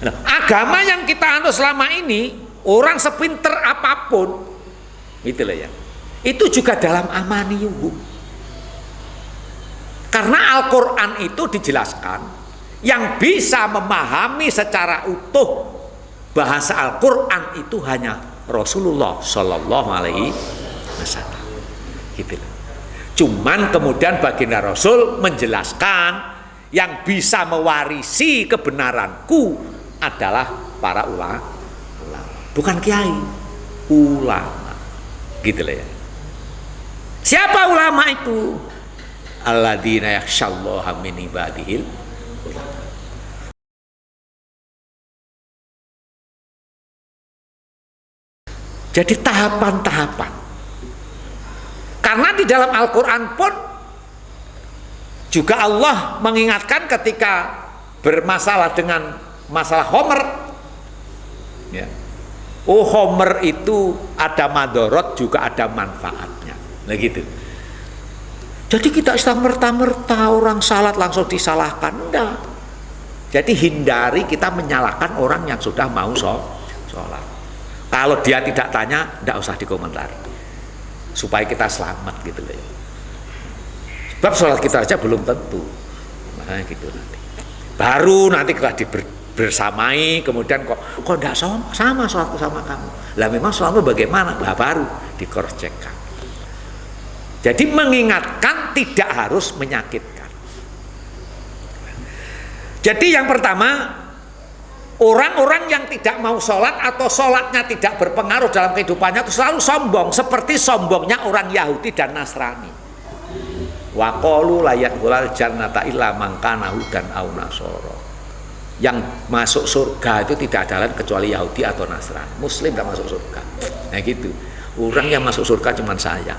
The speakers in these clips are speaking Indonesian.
Nah, agama yang kita anut selama ini, orang sepinter apapun, itulah ya, itu juga dalam amaniyuhum. Karena Al-Quran itu dijelaskan, yang bisa memahami secara utuh bahasa Al-Quran itu hanya Rasulullah Shallallahu Alaihi Wasallam. Gitu. Cuman kemudian baginda Rasul menjelaskan yang bisa mewarisi kebenaranku adalah para ulama, bukan kiai, ulama. Gitu lah ya. Siapa ulama itu? Alladzina yakhsyallaha min ibadihil ulama. Jadi tahapan-tahapan. Karena di dalam Al-Quran pun juga Allah mengingatkan ketika bermasalah dengan masalah homer, ya. Oh, homer itu ada madorot juga ada manfaatnya, nah gitu. Jadi kita merta-merta orang salat langsung disalahkan, enggak. Jadi hindari kita menyalahkan orang yang sudah mau sholat. Kalau dia tidak tanya, enggak usah dikomentari, supaya kita selamat gitu loh. Sebab sholat kita aja belum tentu, nah gitu nanti. Baru nanti kita bersamai, kemudian kok enggak sama sholatku sama kamu. Lah memang sholatmu bagaimana? Lah baru dikorcekkan. Jadi mengingatkan tidak harus menyakitkan. Jadi yang pertama, orang-orang yang tidak mau sholat atau sholatnya tidak berpengaruh dalam kehidupannya itu selalu sombong, seperti sombongnya orang Yahudi dan Nasrani. Wa qalu la yadkhulul jannata illa man kana hudan aw nasara. Yang masuk surga itu tidak ada lain kecuali Yahudi atau Nasrani. Muslim tidak masuk surga. Nah gitu. Orang yang masuk surga cuma saya.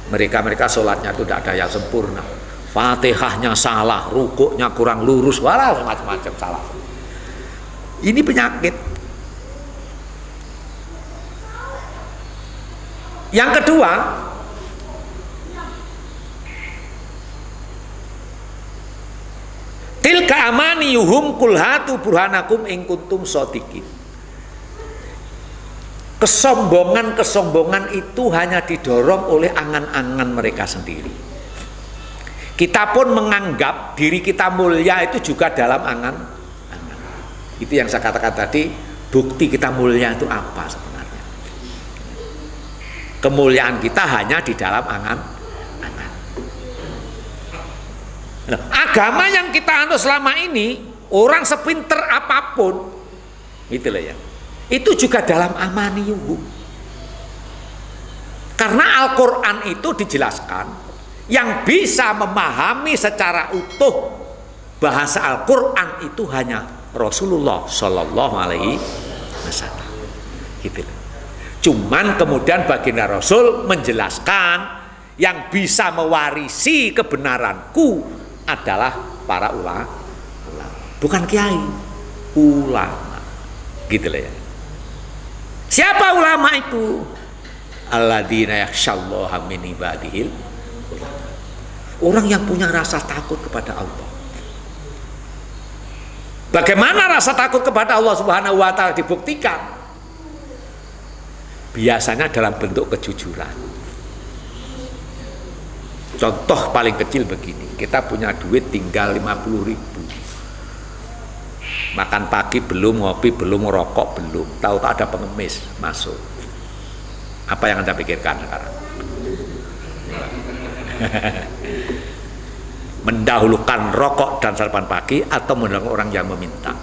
Mereka sholatnya itu tidak ada yang sempurna. Fatihahnya salah, rukuknya kurang lurus, walau macam-macam salah. Ini penyakit. Yang kedua, tilka amaniyuhum kul hatu burhanakum in kuntum shodiqin. Kesombongan itu hanya didorong oleh angan-angan mereka sendiri. Kita pun menganggap diri kita mulia itu juga dalam angan-angan. Itu yang saya katakan tadi, bukti kita mulia itu apa sebenarnya? Kemuliaan kita hanya di dalam angan-angan. Nah, agama yang kita anut selama ini, orang sepinter apapun, itulah ya, itu juga dalam amaniyuhum. Karena Al-Quran itu dijelaskan, yang bisa memahami secara utuh bahasa Al-Quran itu hanya Rasulullah Shallallahu Alaihi Wasallam. Gitu. Cuman kemudian baginda Rasul menjelaskan yang bisa mewarisi kebenaranku adalah para ulama, bukan kiai, ulama. Gitu lah ya. Siapa ulama itu? Alladzina yakhsyallaha min ibadihil ulama. Orang yang punya rasa takut kepada Allah. Bagaimana rasa takut kepada Allah Subhanahu wa taala dibuktikan? Biasanya dalam bentuk kejujuran. Contoh paling kecil begini, kita punya duit tinggal 50.000. Makan pagi belum, ngopi belum, rokok belum, tahu-tahu ada pengemis masuk. Apa yang Anda pikirkan sekarang? Mendahulukan rokok dan sarapan pagi atau mendahulukan orang yang meminta?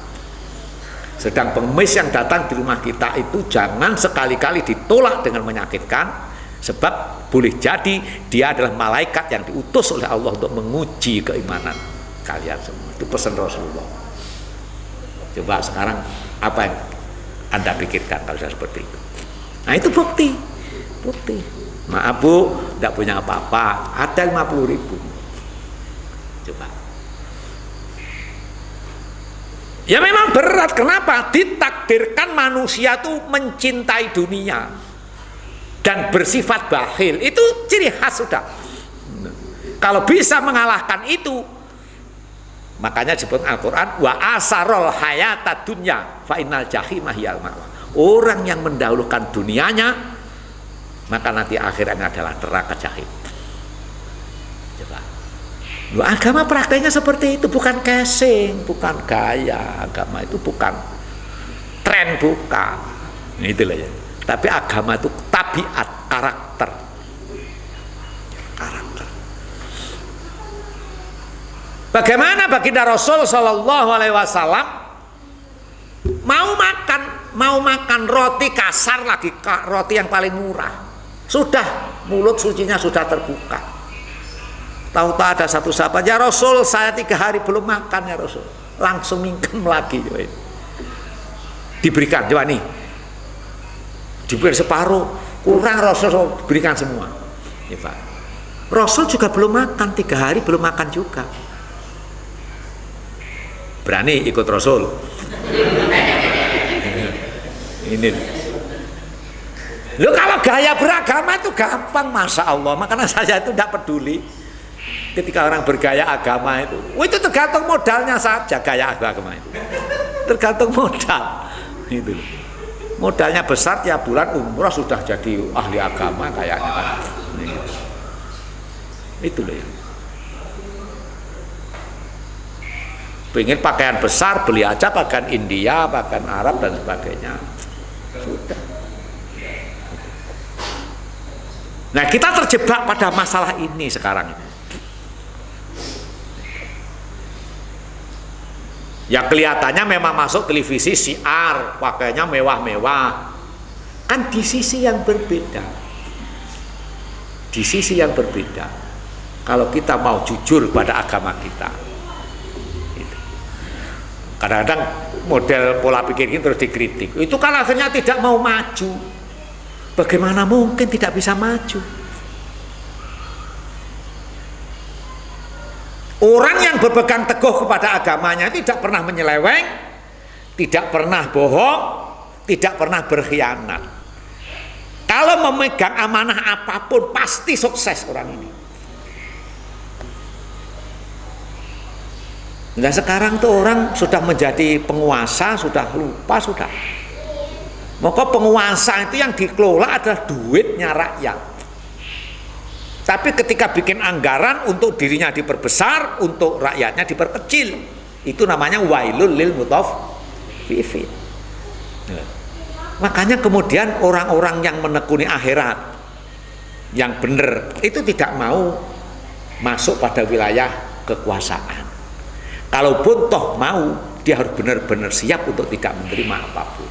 Sedang pengemis yang datang di rumah kita itu jangan sekali-kali ditolak dengan menyakitkan, sebab boleh jadi dia adalah malaikat yang diutus oleh Allah untuk menguji keimanan kalian semua. Itu pesan Rasulullah. Coba sekarang apa yang Anda pikirkan kalau sudah seperti itu? Nah itu bukti. Maaf Bu, tidak punya apa-apa, ada 50.000. Coba. Ya memang berat. Kenapa? Ditakdirkan manusia itu mencintai dunia dan bersifat bakhil. Itu ciri khas sudah. Kalau bisa mengalahkan itu, Makanya disebut Al-Quran wa asarol hayata dunya fa innal jahimah hiyal ma'wa. Orang yang mendahulukan dunianya, maka nanti akhirnya adalah neraka jahim. Coba. Loh, agama prakteknya seperti itu, bukan casing, bukan gaya. Agama itu bukan tren, bukan. Itulah ya. Tapi agama itu tabiat, karakter. Bagaimana baginda Rasul Shallallahu Alaihi Wasallam mau makan roti kasar lagi, roti yang paling murah, sudah mulut sucinya sudah terbuka. Tahu-tahu ada satu sahabat, ya Rasul, saya 3 hari belum makan ya Rasul, langsung mingkem lagi. Diberikan, coba nih, diberi separuh, kurang Rasul berikan semua. Ya, Pak. Rasul juga belum makan, 3 hari belum makan juga. Berani ikut Rasul. Ini. Loh, kalau gaya beragama itu gampang, Masya Allah. Makanya saya itu tidak peduli ketika orang bergaya agama itu. Itu tergantung modalnya saja, gaya agama itu. Tergantung modal. Itu. Modalnya besar, tiap bulan umroh sudah jadi ahli agama kayaknya kan. Itu loh ya. Pengen pakaian besar, beli aja pakaian India, pakaian Arab dan sebagainya. Sudah. Nah, kita terjebak pada masalah ini sekarang. Ya kelihatannya memang masuk televisi syiar, pakainya mewah-mewah. Kan di sisi yang berbeda. Di sisi yang berbeda. Kalau kita mau jujur pada agama kita. Kadang-kadang model pola pikir ini terus dikritik. Itu kan akhirnya tidak mau maju. Bagaimana mungkin tidak bisa maju? Orang yang berpegang teguh kepada agamanya tidak pernah menyeleweng, tidak pernah bohong, tidak pernah berkhianat. Kalau memegang amanah apapun pasti sukses orang ini. Nah sekarang tuh orang sudah menjadi penguasa, sudah lupa sudah. Maka penguasa itu yang dikelola adalah duitnya rakyat. Tapi ketika bikin anggaran untuk dirinya diperbesar, untuk rakyatnya diperkecil, itu namanya wailul lil mutaffifin. Makanya kemudian orang-orang yang menekuni akhirat yang benar itu tidak mau masuk pada wilayah kekuasaan. Kalaupun toh mau, dia harus benar-benar siap untuk tidak menerima apapun.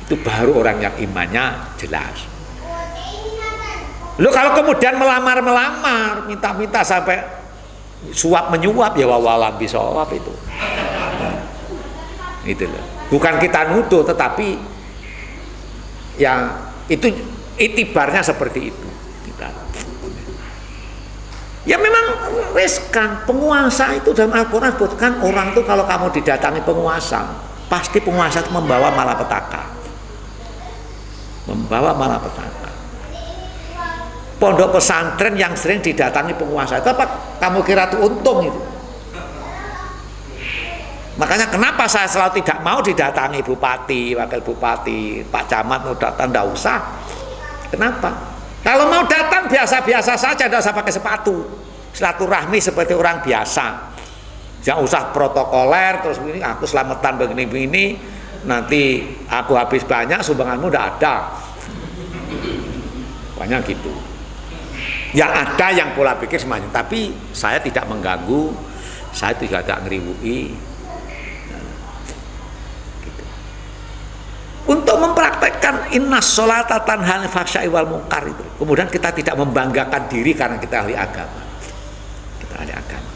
Itu baru orang yang imannya jelas. Loh, kalau kemudian melamar-melamar, minta-minta sampai suap menyuap, ya wawalam bisawab itu. Itu loh. Bukan kita nuduh, tetapi yang itu itibarnya seperti itu. Ya memang riskan. Penguasa itu dalam Al-Quran sebutkan orang itu kalau kamu didatangi penguasa, pasti penguasa itu membawa malapetaka. Membawa malapetaka. Pondok pesantren yang sering didatangi penguasa itu apa kamu kira itu untung itu? Makanya kenapa saya selalu tidak mau didatangi bupati, wakil bupati, Pak Camat mau datang, tidak usah. Kenapa? Kalau mau datang biasa-biasa saja, tidak usah pakai sepatu. Silaturahmi seperti orang biasa. Jangan usah protokoler terus ini aku selamatan begini-begini, nanti aku habis banyak sumbanganmu tidak ada. Banyak gitu. Yang ada yang pola pikir semuanya, tapi saya tidak mengganggu, saya juga tidak ngeriwui. Untuk mempraktekkan innas sholata tanha 'anil fahsya'i wal munkar itu. Kemudian kita tidak membanggakan diri karena kita ahli agama. Kita ahli agama.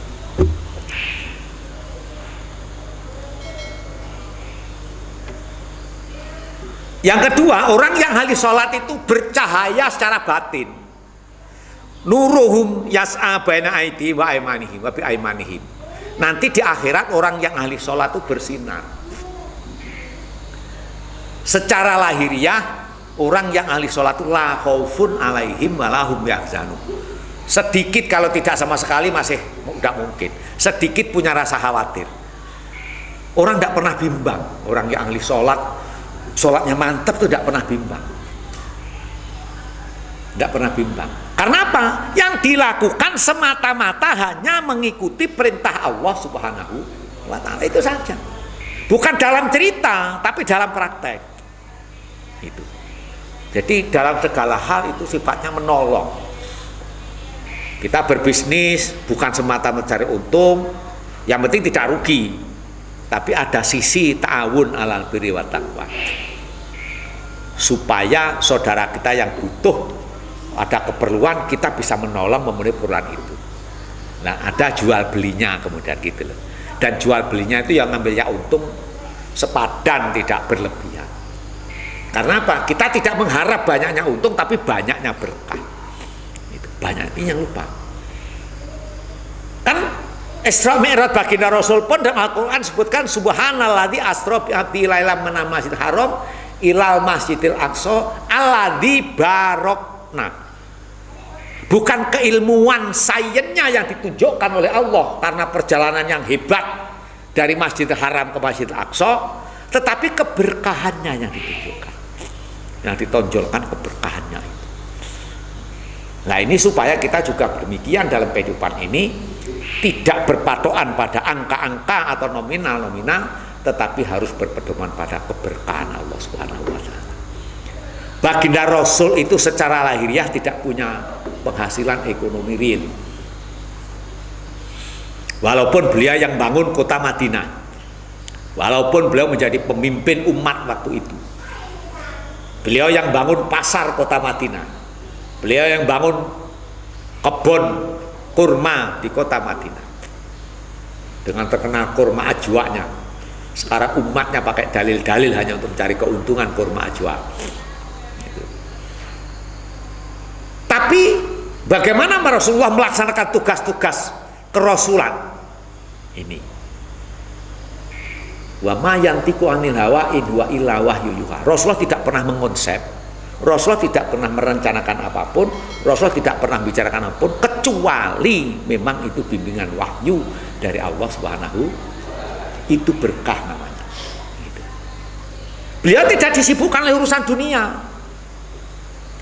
Yang kedua, orang yang ahli sholat itu bercahaya secara batin. Nuruhum yas'a baina aidi wa aymanihim wa bi aymanihim. Nanti di akhirat orang yang ahli sholat itu bersinar. Secara lahiriah orang yang ahli sholat itu la khaufun alaihim wa lahum yahzanun. Sedikit kalau tidak sama sekali masih tidak mungkin. Sedikit punya rasa khawatir. Orang tidak pernah bimbang. Orang yang ahli sholat, sholatnya mantap tuh tidak pernah bimbang. Tidak pernah bimbang. Karena apa? Yang dilakukan semata-mata hanya mengikuti perintah Allah Subhanahu wa Ta'ala. Itu saja. Bukan dalam cerita, tapi dalam praktek. Itu. Jadi dalam segala hal itu sifatnya menolong. Kita berbisnis bukan semata mencari untung, yang penting tidak rugi. Tapi ada sisi ta'awun alal birri wa taqwa. Supaya saudara kita yang butuh, ada keperluan, kita bisa menolong memenuhi keperluan itu. Nah, ada jual belinya kemudian gitu loh. Dan jual belinya itu yang ngambilnya untung sepadan, tidak berlebihan. Karena apa? Kita tidak mengharap banyaknya untung, tapi banyaknya berkah. Itu banyak ini yang lupa. Kan Isra Mi'raj baginda Rasul pun dalam Al-Quran sebutkan subhanalladzi asra bi abdi lailam minal masjidil haram ilal masjidil aqsa alladzi barokna. Bukan keilmuan sainsnya yang ditunjukkan oleh Allah karena perjalanan yang hebat dari Masjidil Haram ke Masjidil Aqsa, tetapi keberkahannya yang ditunjukkan, yang ditonjolkan keberkahannya itu. Nah, ini supaya kita juga demikian dalam kehidupan ini, tidak berpatokan pada angka-angka atau nominal-nominal, tetapi harus berpedoman pada keberkahan Allah Subhanahu wa Ta'ala. Baginda Rasul itu secara lahiriah tidak punya penghasilan ekonomi real. Walaupun beliau yang bangun kota Madinah, walaupun beliau menjadi pemimpin umat waktu itu, beliau yang bangun pasar kota Madinah, beliau yang bangun kebun kurma di kota Madinah dengan terkenal kurma ajwanya. Sekarang umatnya pakai dalil-dalil hanya untuk mencari keuntungan kurma ajwa. Tapi bagaimana Rasulullah melaksanakan tugas-tugas kerasulan ini? Wa ma yantiqu anil hawa in huwa illa wahyu yuha. Rasulullah tidak pernah mengonsep, Rasulullah tidak pernah merencanakan apapun, Rasulullah tidak pernah bicarakan apapun kecuali memang itu bimbingan wahyu dari Allah Subhanahu. Itu berkah namanya. Gitu. Beliau tidak disibukkan oleh urusan dunia.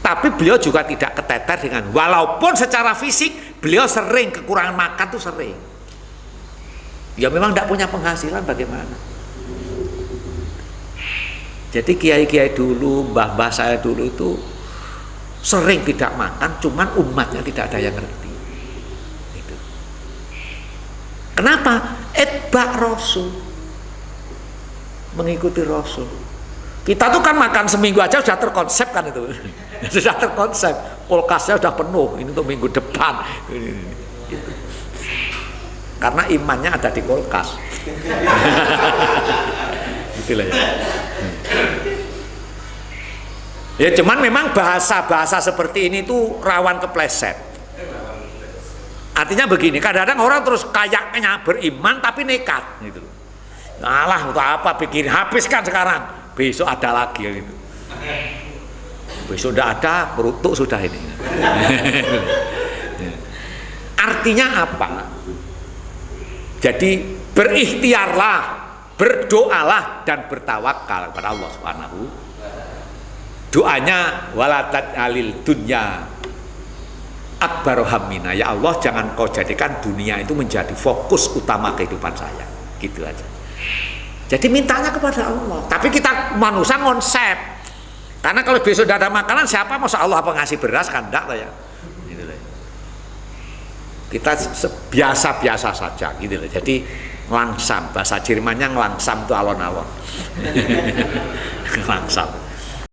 Tapi beliau juga tidak keteter dengan, walaupun secara fisik beliau sering kekurangan makan tuh sering. Ya memang tidak punya penghasilan bagaimana. Jadi kiai-kiai dulu, mbah-mbah saya dulu itu sering tidak makan, cuman umatnya tidak ada yang ngerti. Gitu. Kenapa? Itba' Rasul, mengikuti Rasul. Kita tuh kan makan seminggu aja sudah terkonsep kan itu. Sudah terkonsep, kulkasnya sudah penuh ini untuk minggu depan. Gitu. Karena imannya ada di kulkas. Itulah ya. Ya cuman memang bahasa-bahasa seperti ini tuh rawan kepleset. Artinya begini, kadang-kadang orang terus kayaknya beriman tapi nekat gitu. Alah untuk apa bikin, habiskan sekarang, besok ada lagi gitu. Besok udah ada, berutuk sudah ini. Artinya apa? Jadi berikhtiarlah, berdoalah dan bertawakal kepada Allah Subhanahu. Doanya walatat alil dunya akbar hammina, ya Allah jangan kau jadikan dunia itu menjadi fokus utama kehidupan saya, gitu aja. Jadi mintanya kepada Allah, tapi kita manusia konsep. Karena kalau besok tidak ada makanan, siapa masa Allah apa ngasih beras kan enggak lah ya. Gitu lah. Kita biasa-biasa saja gitu loh. Jadi langsam, bahasa Jermannya ngelangsam itu alon-alon. Langsam.